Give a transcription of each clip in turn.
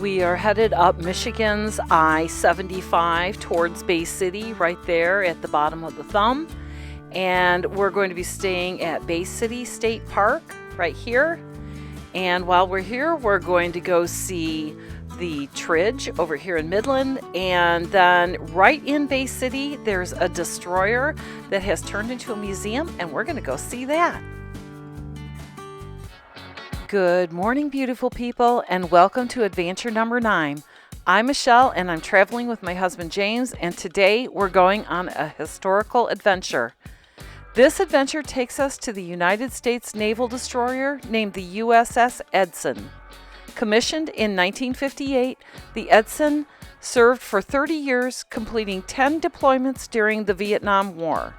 We are headed up Michigan's I-75 towards Bay City, right there at the bottom of the thumb. And we're going to be staying at Bay City State Park right here. And while we're here, we're going to go see the Tridge over here in Midland. And then right in Bay City, there's a destroyer that has turned into a museum, and we're going to go see that. Good morning, beautiful people, and welcome to adventure number 9. I'm Michelle, and I'm traveling with my husband James, and today we're going on a historical adventure. This adventure takes us to the United States Naval Destroyer named the USS Edson. Commissioned in 1958, the Edson served for 30 years, completing 10 deployments during the Vietnam War.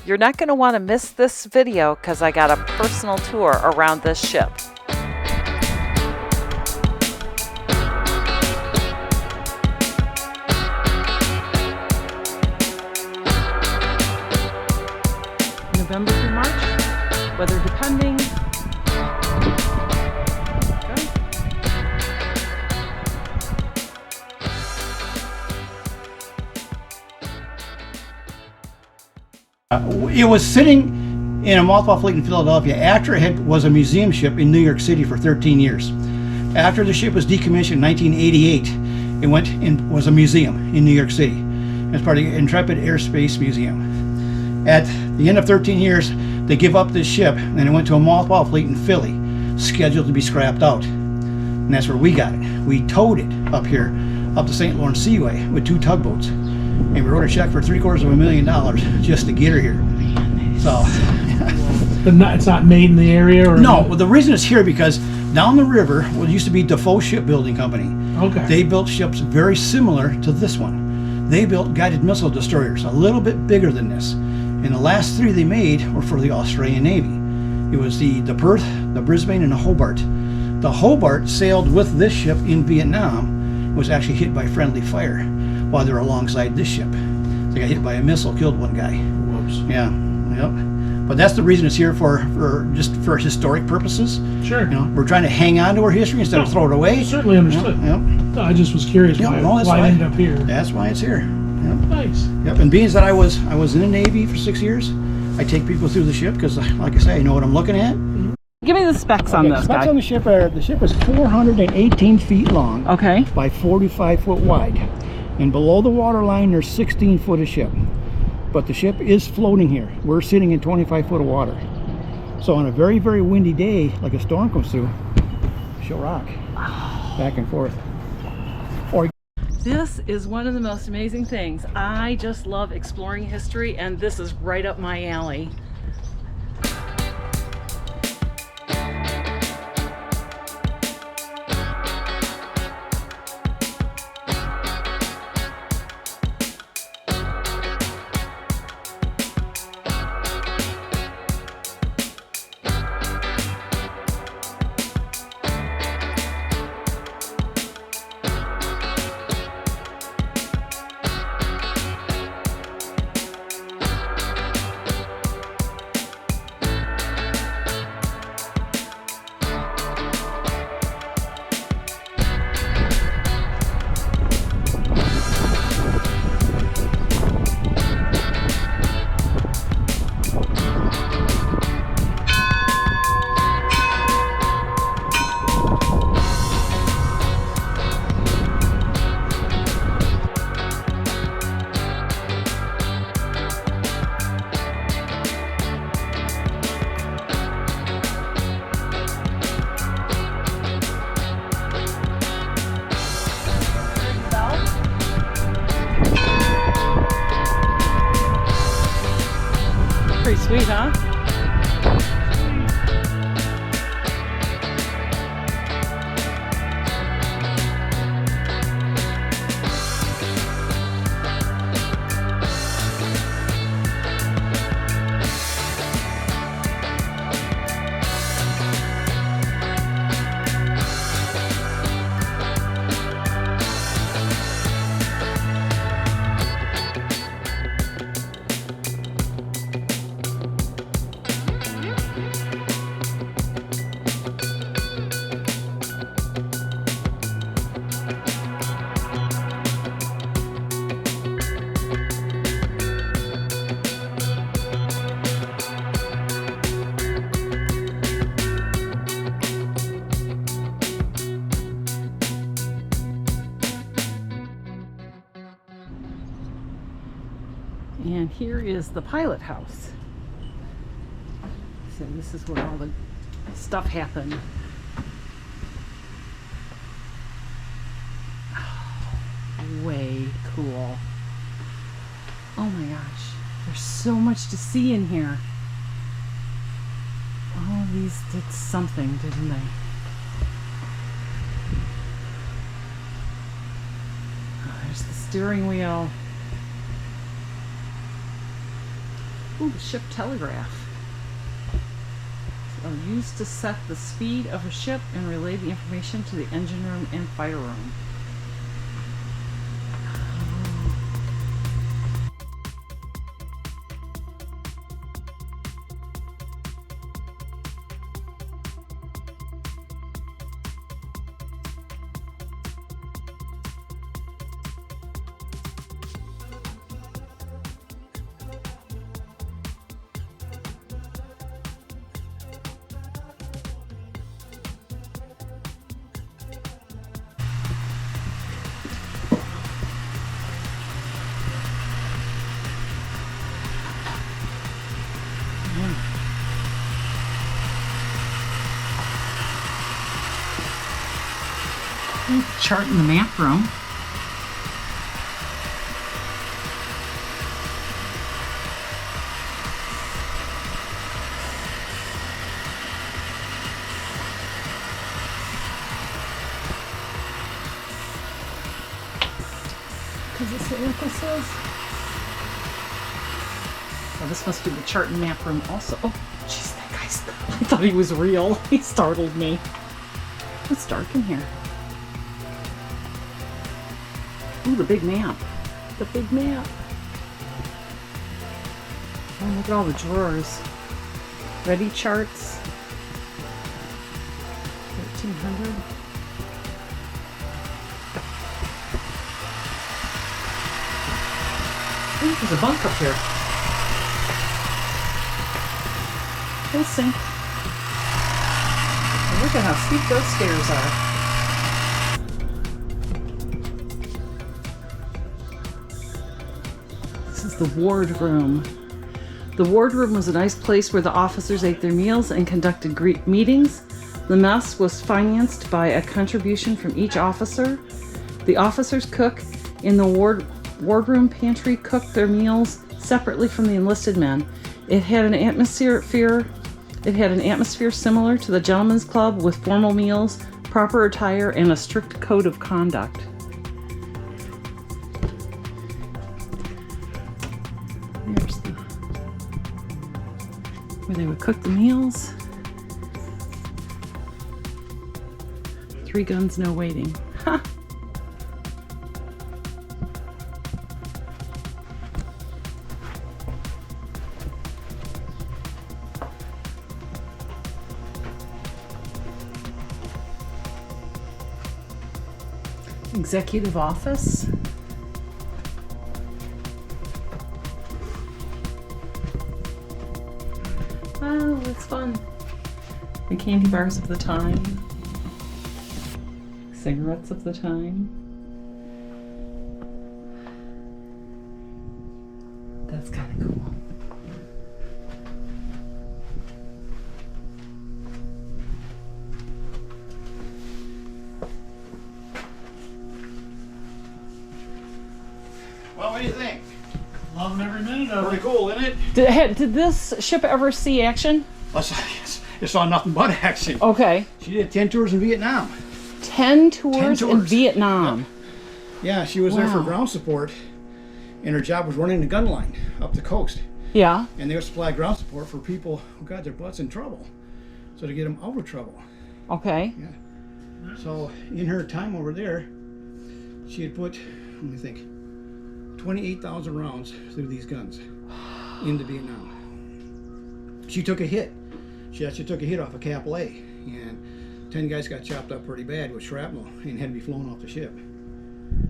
You're not going to want to miss this video because I got a personal tour around this ship. November through March, weather depending. It was sitting in a mothball fleet in Philadelphia after it was a museum ship in New York City for 13 years. After the ship was decommissioned in 1988, it went and was a museum in New York City as part of the Intrepid Airspace Museum. At the end of 13 years, they give up this ship and it went to a mothball fleet in Philly, scheduled to be scrapped out. And that's where we got it. We towed it up here, up the St. Lawrence Seaway with 2 tugboats. And we wrote a check for $750,000 just to get her here. So, but it's not made in the area, or no. Well, the reason it's here because down the river, what used to be Defoe Shipbuilding Company. Okay. They built ships very similar to this one. They built guided missile destroyers, a little bit bigger than this. And the last 3 they made were for the Australian Navy. It was the Perth, the Brisbane, and the Hobart. The Hobart sailed with this ship in Vietnam, was actually hit by friendly fire while they were alongside this ship. They got hit by a missile, killed one guy. Whoops. Yeah, yep. But that's the reason it's here for just for historic purposes. Sure. You know, we're trying to hang on to our history instead of throw it away. Certainly understood. Yep. No, I just was curious why it ended up here. That's why it's here. Yep. Nice. Yep. And being that I was in the Navy for 6 years, I take people through the ship because, like I say, I know what I'm looking at. Give me the specs on this specs guy. on the ship are, the ship is 418 feet long. Okay. By 45 foot wide. And below the water line, there's 16 foot of ship. But the ship is floating here. We're sitting in 25 foot of water. So on a very, very windy day, like a storm comes through, she'll rock back and forth. This is one of the most amazing things. I just love exploring history, and this is right up my alley. Pretty sweet, huh? is the pilot house. So this is where all the stuff happened. Oh, way cool. Oh my gosh, there's so much to see in here. All of these did something, didn't they? Oh, there's the steering wheel. Ooh, the ship telegraph. So used to set the speed of a ship and relay the information to the engine room and fire room. Chart in the map room. Does this say what this is? Oh, this must be the chart and map room also. Oh, jeez, that guy's... I thought he was real. He startled me. It's dark in here. Ooh, the big map. The big map. Oh, look at all the drawers. Ready charts. 1300. Ooh, there's a bunk up here. We'll sink. And look at how steep those stairs are. The wardroom. The wardroom was a nice place where the officers ate their meals and conducted meetings. The mess was financed by a contribution from each officer. The officers' cook in the wardroom pantry cooked their meals separately from the enlisted men. It had an atmosphere similar to the gentleman's club with formal meals, proper attire, and a strict code of conduct. There's where they would cook the meals. 3 guns, no waiting. Ha! Executive office. Oh, it's fun. The candy bars of the time. Cigarettes of the time. That's kind of cool. Well, what do you think? Loving every minute of Pretty it. cool, isn't it? Did this ship ever see action? It saw nothing but action. Okay. She did 10 tours in Vietnam. 10 tours in tours. Vietnam. Yeah, she was there for Wow. ground support, and her job was running the gun line up the coast. Yeah. And they would supply ground support for people who got their butts in trouble, so to get them out of trouble. Okay. Yeah. So in her time over there, she had put, let me think, 28,000 rounds through these guns into Vietnam. She took a hit. She actually took a hit off a Cap A, and 10 guys got chopped up pretty bad with shrapnel and had to be flown off the ship.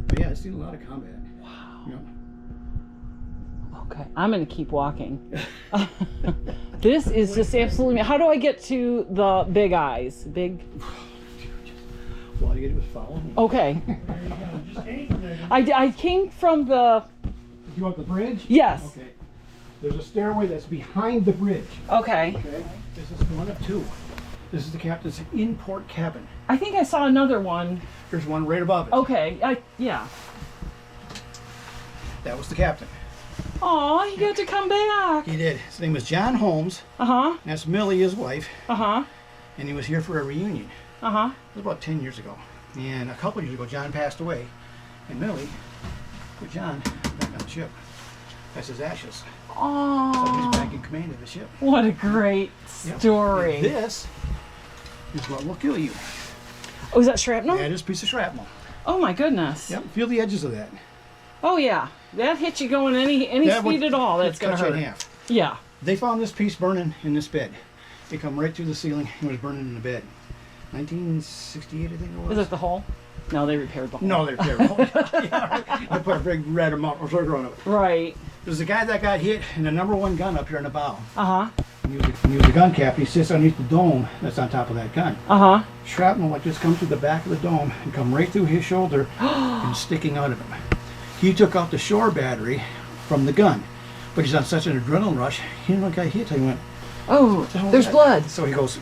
But yeah, it's seen a lot of combat. Wow. Yeah. Okay. I'm going to keep walking. This is just absolutely... How do I get to the big eyes? Big... All you gotta do is follow me. Okay. Just ain't there. I came from the... You want the bridge? Yes. Okay. There's a stairway that's behind the bridge. Okay. Okay. This is one of two. This is the captain's in-port cabin. I think I saw another one. There's one right above it. Okay. Yeah. That was the captain. Aw, he got to come back. He did. His name was John Holmes. Uh-huh. That's Millie, his wife. Uh-huh. And he was here for a reunion. Uh-huh. It was about 10 years ago. And a couple years ago, John passed away. And Millie put John back on the ship. That's his ashes. So he's Oh, back in command of the ship. what a great Yep. story. And this is what will kill you. Oh, is that shrapnel? That is a piece of shrapnel. Oh my goodness. Yep, feel the edges of that. Oh yeah, that hits you going any That would- speed at all. That's it'd gonna cut you hurt. in half. Yeah. They found this piece burning in this bed. It come right through the ceiling and was burning in the bed. 1968, I think it was. Is it the hole? No, they repaired the hole. No, they're terrible. Yeah, right. I put a big red sugar on it. Right. There's a guy that got hit in the #1 gun up here in the bow. Uh-huh. He was a gun captain. He sits underneath the dome that's on top of that gun. Uh-huh. Shrapnel like this come through the back of the dome and come right through his shoulder and sticking out of him. He took out the shore battery from the gun, but he's on such an adrenaline rush, he didn't know the guy hit till he went, Oh, hell there's is that? blood. So he goes,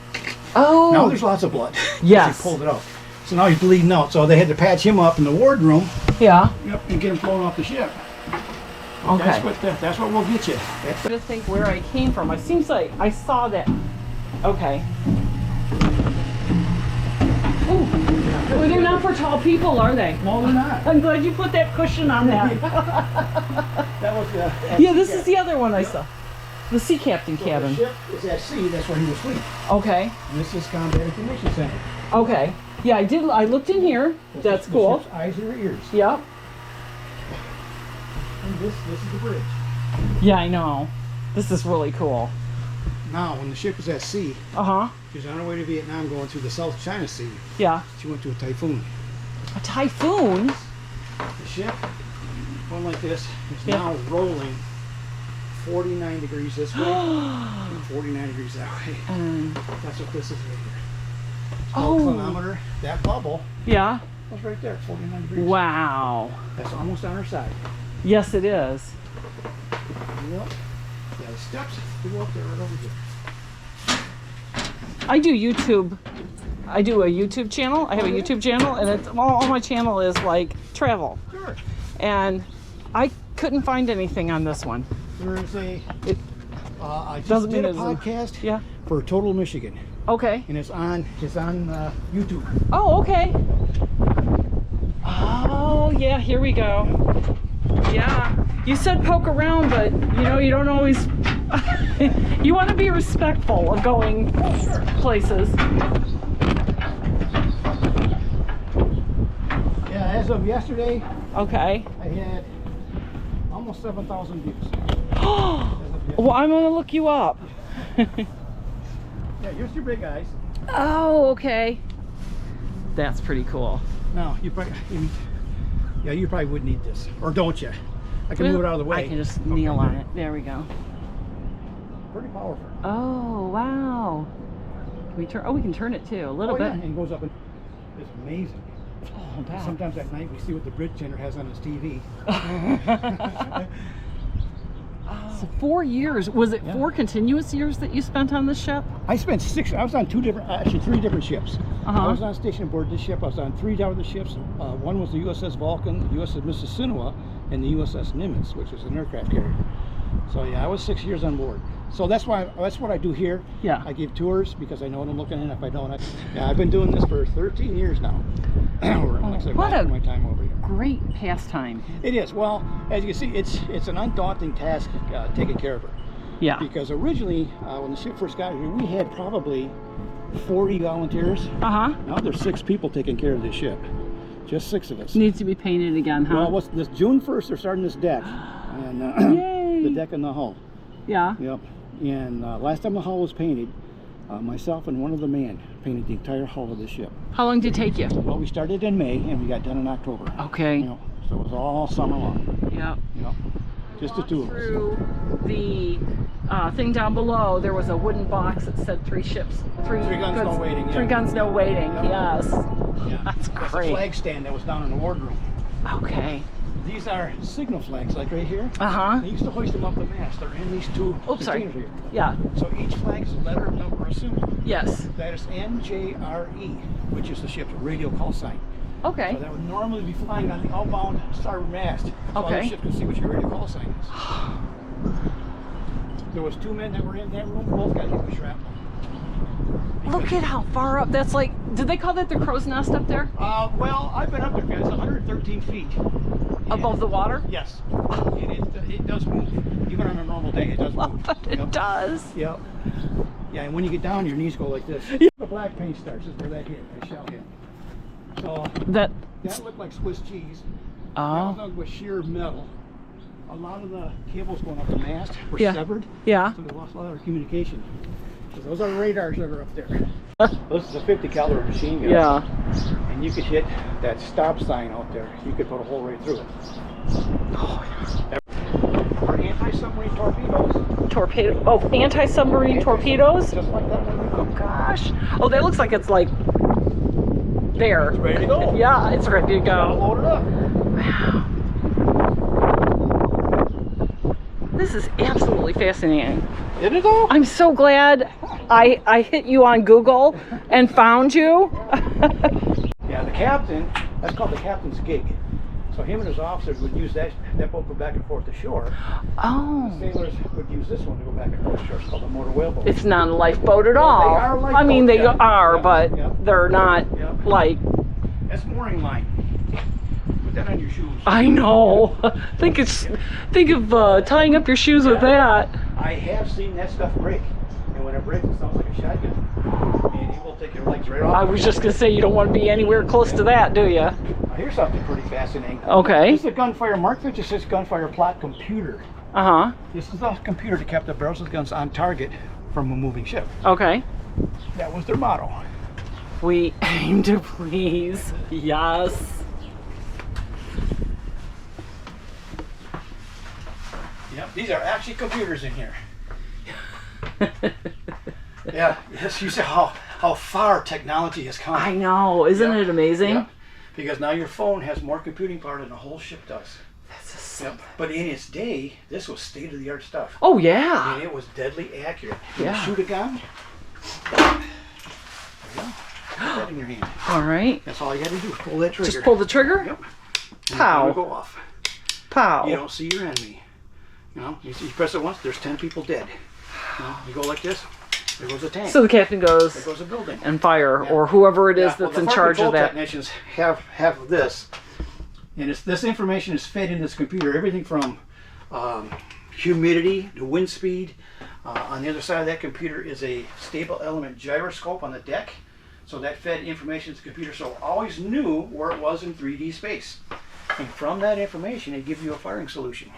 Oh. now there's lots of blood. Yes. He pulled it out. So now he's bleeding out. So they had to patch him up in the wardroom. Yeah. Yep, and get him flown off the ship. Okay. That's what will get you. I'm trying to think where I came from. It seems like I saw that. Okay. Ooh. Well, they're not for tall people, are they? No, they're not. I'm glad you put that cushion on that. That was Yeah, this is the other one I saw. The sea captain So cabin. the ship is at sea. That's where he was asleep. Okay. And this is Combat Information Center. Okay. Yeah, I did. I looked in here. That's The cool. ship's eyes and ears. Yep. And this is the bridge. Yeah, I know. This is really cool. Now, when the ship was at sea, Uh-huh. she was on her way to Vietnam going through the South China Sea. Yeah. She went to a typhoon. A typhoon? The ship, going like this, is Yeah. now rolling 49 degrees this way and 49 degrees that way. That's what this is right here. Oh. Clinometer, that bubble Yeah. was right there, 49 degrees. Wow. That's almost on her side. Yes, it is. Yep. Yeah, the steps, they go up there right over here. I do YouTube. I do a YouTube channel. I have a YouTube channel, and it's all my channel is like travel. Sure. And I couldn't find anything on this one. There's It I just doesn't did mean a it's podcast yeah. for Total Michigan, Okay. and it's on YouTube. Oh, okay. Oh, yeah. Here we go. Yeah. You said poke around, but you know you don't always. You want to be respectful of going places. Yeah, as of yesterday, Okay. I had almost 7,000 views. Well, I'm gonna look you up. Yeah, here's your big eyes. Oh, okay. That's pretty cool. Now, you probably would need this, or don't you? I can move it out of the way. I can just kneel on it. There we go. Pretty powerful. Oh, wow. Can we turn? Oh, we can turn it too, a little bit. Yeah, and it goes up and it's amazing. Oh, wow. Sometimes at night we see what the bridge tender has on his TV. So 4 years. Was it Yeah. 4 continuous years that you spent on the ship? I spent 6. I was on 3 different ships. Uh-huh. I was on station aboard this ship. I was on 3 other ships. One was the USS Vulcan, the USS Mississinawa, and the USS Nimitz, which was an aircraft carrier. So yeah, I was 6 years on board. So that's what I do here. Yeah. I give tours because I know what I'm looking at. If I don't, I've been doing this for 13 years now. What a my time over here. great pastime. It is. Well, as you can see, it's an undaunting task taking care of her. Yeah. Because originally, when the ship first got here, we had probably 40 volunteers. Uh-huh. Now there's 6 people taking care of this ship. Just 6 of us. Needs to be painted again, huh? Well, this June 1st, they're starting this deck. And Yay. the deck and the hull. Yeah. Yep. And last time the hull was painted, myself and one other man painted the entire hull of the ship. How long did it take you? Well, we started in May and we got done in October. Okay. You know, so it was all summer long. Yep. You know, just the 2 of us. Through the thing down below, there was a wooden box that said 3 ships. 3 guns, no waiting, yeah. 3 guns, no waiting. Yep. Yes. Yeah. That's That's great. a flag stand that was down in the wardroom. Okay. These are signal flags, like right here. Uh-huh. They used to hoist them up the mast. They're in these two containers here. Yeah. So each flag is a letter, number, or symbol. Yes. That is NJRE, which is the ship's radio call sign. Okay. So that would normally be flying on the outbound starboard mast. So Okay. the ship can see what your radio call sign is. There was 2 men that were in that room. Both got hit with shrapnel. Look at how far up. That's like, did they call that the crow's nest up there? Well, I've been up there, guys. 113 feet. Above the water? Yes. And it does move. Even on a normal day, it does move. It does. Yep. Yeah, and when you get down, your knees go like this. The black paint starts is where that hit, the shell hit. So That. looked like Swiss cheese. Oh. That was sheer metal. A lot of the cables going up the mast were Yeah. severed. Yeah. So they lost a lot of communication. So those are radars that are up there. This is a 50 caliber machine gun. Yeah. And you could hit that stop sign out there. You could put a hole right through it. For anti-submarine torpedoes. Torpedo. Oh, anti-submarine torpedoes? Just like that one. Oh gosh. Oh, that looks like it's like there. It's ready to go. Yeah, it's ready to Gotta go. load it up. Wow. This is absolutely fascinating. Isn't it though? I'm so glad I hit you on Google and found you. Yeah, the captain, that's called the captain's gig. So him and his officers would use that boat to go back and forth to shore. Oh. Sailors would use this one to go back and forth to shore. It's called the motor whale boat. It's not a lifeboat at Well, all. they are lifeboats, I mean, they yeah. are, Yeah, but yeah. they're not Yeah. like, That's mooring line. Put that on your shoes. I know. think of tying up your shoes with that. I have seen that stuff break. And when it breaks, it sounds like a shotgun. And it will take your legs right off. I was just going to say, you don't want to be anywhere close to that, do you? Now, here's something pretty fascinating. Okay. This is the gunfire mark. It just says gunfire plot computer. Uh-huh. This is the computer that kept the barrels of guns on target from a moving ship. Okay. That was their motto. We aim to please. Yes. Yep, these are actually computers in here. Yeah, yes, you see how far technology has come. I know. Isn't Yep. it amazing? Yep. Because now your phone has more computing power than the whole ship does. That's just Yep. But in its day, this was state-of-the-art stuff. Oh, yeah. And it was deadly accurate. Yeah. You shoot a gun, there you go. Put that in your hand. All right. That's all you got to do is pull that trigger. Just pull the trigger? Yep. And Pow. it'll go off. Pow. You don't see your enemy. You know, you press it once, there's 10 people dead. You know, you go like this, there goes a tank. So the captain There goes goes a building. and fire, Yeah. or whoever it is Yeah, well, that's the in fire charge of control that. technicians have this, and this information is fed into this computer. Everything from humidity to wind speed. On the other side of that computer is a stable element gyroscope on the deck, so that fed information to the computer, so it always knew where it was in 3D space. And from that information, it gives you a firing solution.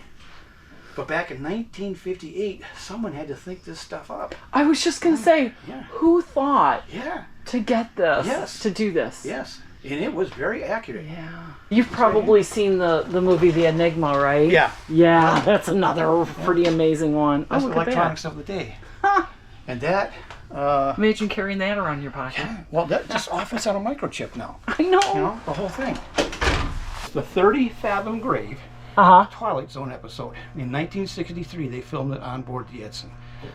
But back in 1958, someone had to think this stuff up. I was just going to say, Yeah. who thought Yeah. to get this, Yes. to do this? Yes. And it was very accurate. Yeah. You've probably seen the movie The Enigma, right? Yeah. Yeah, that's another pretty amazing one. That's oh, the look at electronics of the day. Huh. And that, Imagine carrying that around your pocket. well, that just offers on a microchip now. I know. You know, the whole thing. The 30 Fathom Grave Uh-huh. Twilight Zone episode. In 1963, they filmed it on board the Edson.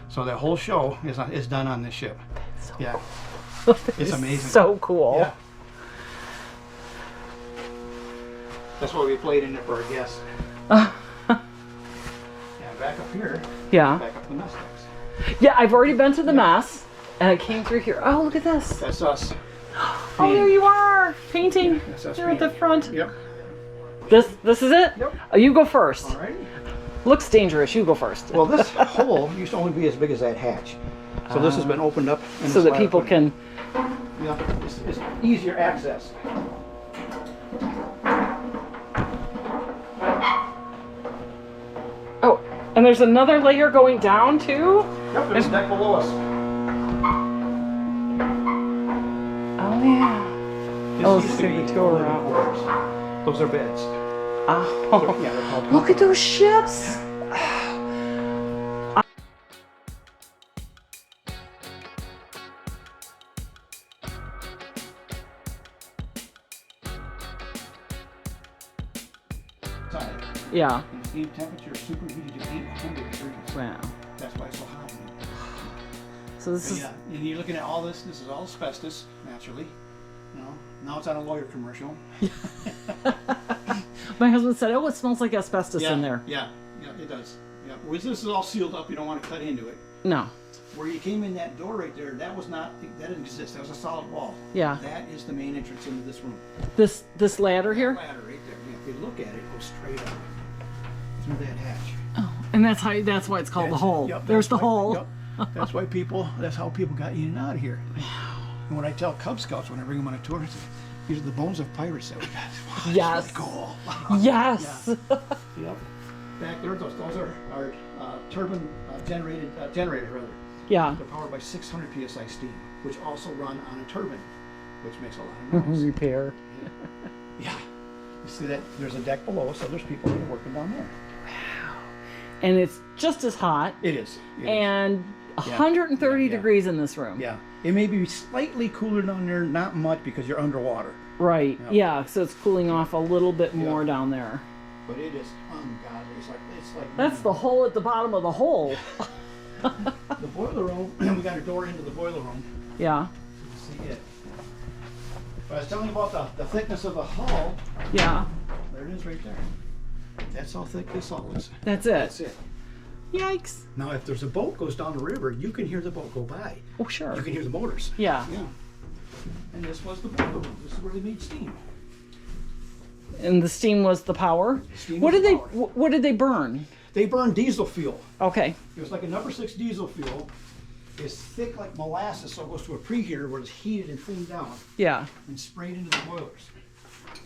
So that whole show is done on this ship. So Yeah. cool. It's amazing. So cool. Yeah. That's why we played in it for our guests. Yeah, back up here, Yeah. back up the mess decks. Yeah, I've already been to the mess, and I came through here. Oh, look at this. That's us. Oh, there you are, painting. That's us There at the painting. front. Yep. This is it? Yep. Oh, you go first. All right. Looks dangerous. You go first. Well, this hole used to only be as big as that hatch. So this has been opened up. And So this that ladder people put in. can. Yeah, it's easier access. Oh, and there's another layer going down too? Yep, there's a deck below us. Oh, yeah. This Oh, used to see the be tour living around. quarters. Those are beds. Oh, Yeah, they're called look at those ships. side. Yeah. And the steam temperature is superheated to 800 degrees. Wow. That's why it's so hot in here. So this is. Yeah, and you're looking at all this. This is all asbestos, naturally. You know, now it's on a lawyer commercial. My husband said, "Oh, it smells like asbestos Yeah, in there." yeah, it does. Yeah, well, this is all sealed up. You don't want to cut into it. No. Where you came in that door right there, that didn't exist. That was a solid wall. Yeah. That is the main entrance into this room. This ladder here. Ladder right there. Yeah, if you look at it, it goes straight up through that hatch. Oh, and that's why it's called the hole. Yep, There's the why, hole. Yep. That's how people got in and out of here. And when I tell Cub Scouts when I bring them on a tour, I say, these are the bones of pirates that we got. Wow, Yes. Really cool. Yes. Yeah. Yep. Back there, those are turbine generators rather. Yeah. They're powered by 600 psi steam, which also run on a turbine, which makes a lot of noise. Repair. Yeah. You see that? There's a deck below, so there's people that are working down there. Wow. And it's just as hot. It is. And 130 degrees in this room. Yeah. It may be slightly cooler down there, not much because you're underwater. Right. Yeah. So it's cooling off a little bit more down there. But it is ungodly. It's like That's the hole at the bottom of the hole. the boiler room. We got a door into the boiler room. Yeah. You can see it. But I was telling you about the thickness of the hull. Yeah. There it is right there. That's how thick this hull is. That's it. That's it. Yikes. Now, if there's a boat goes down the river, you can hear the boat go by. Oh, sure. You can hear the motors. Yeah. Yeah. And this was the boiler room. This is where they made steam. And the steam was the power. Steam What was did the they? power. What did they burn? They burned diesel fuel. Okay. It was like a number 6 diesel fuel. It's thick like molasses, so it goes to a preheater where it's heated and thinned down Yeah. and sprayed into the boilers.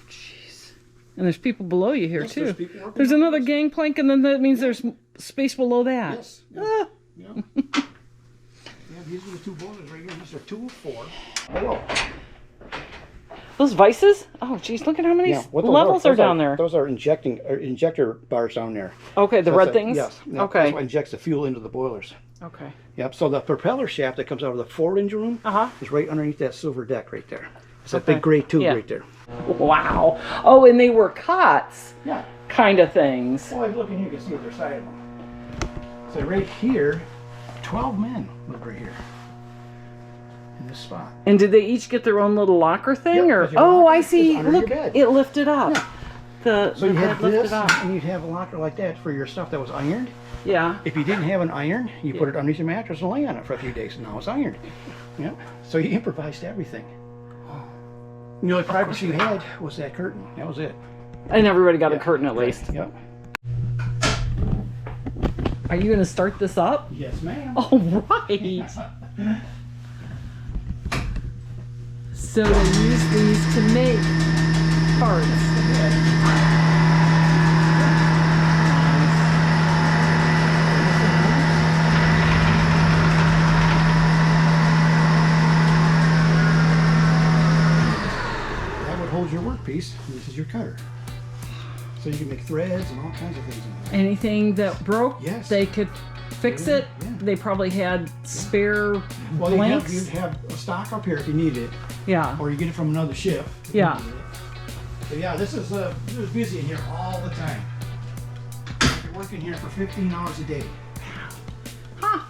Jeez. And there's people below you here Yes, too. there's people working There's on another this. gangplank, and then that means there's space below that. Yes. Yeah. Ah. Yeah. Yeah, these are the 2 boilers right here. These are 2 of 4. Below. Those vices? Oh, geez, look at how many levels are down there. Those are injector bars down there. Okay, the red things? Yes. Yeah, Okay. That's what injects the fuel into the boilers. Okay. Yep. So the propeller shaft that comes out of the forward engine room is right underneath that silver deck right there. It's that big gray tube right there. Wow. Oh, and they were cots. Yeah. Kind of things. Well, if you look in here, you can see other side of them. So right here, 12 men live right here in this spot. And did they each get their own little locker thing? Yep, or 'cause your oh, locker I is see. under Look, your bed. it lifted up. Yeah. So you bed had lifted this, up. and you'd have a locker like that for your stuff that was ironed. Yeah. If you didn't have an iron, you put it underneath your mattress and lay on it for a few days, and now it's ironed. Yeah. So you improvised everything. The only privacy you had was that curtain. That was it. And everybody got a curtain at least. Yep. Are you going to start this up? Yes, ma'am. All right. So they use these to make parts. That would hold your workpiece, and this is your cutter. So you can make threads and all kinds of things in there. Anything that broke, Yes. they could fix it. Yeah. They probably had spare Well, blanks. you'd have a stock up here if you needed it, Yeah. or you get it from another ship. if you Yeah. needed it. But yeah, this is busy in here all the time. You're working here for 15 hours a day.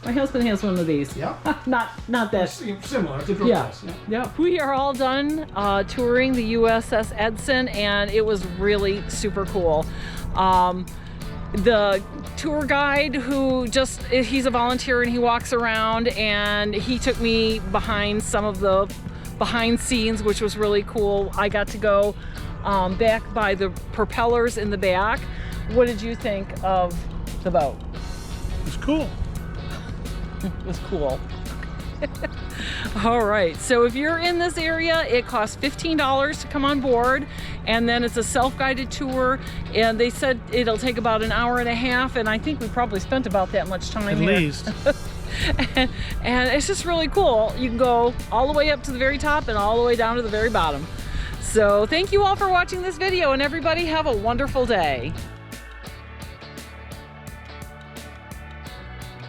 My husband has one of these. Yeah. not that. Similar. It's a drill Yeah. press. Yeah. We are all done touring the USS Edson, and it was really super cool. The tour guide he's a volunteer and he walks around, and he took me behind some of the behind scenes, which was really cool. I got to go back by the propellers in the back. What did you think of the boat? It's cool. It was cool. All right, so if you're in this area, it costs $15 to come on board, and then it's a self-guided tour, and they said it'll take about an hour and a half, and I think we probably spent about that much time At here. least. and it's just really cool. You can go all the way up to the very top and all the way down to the very bottom. So thank you all for watching this video, and everybody have a wonderful day.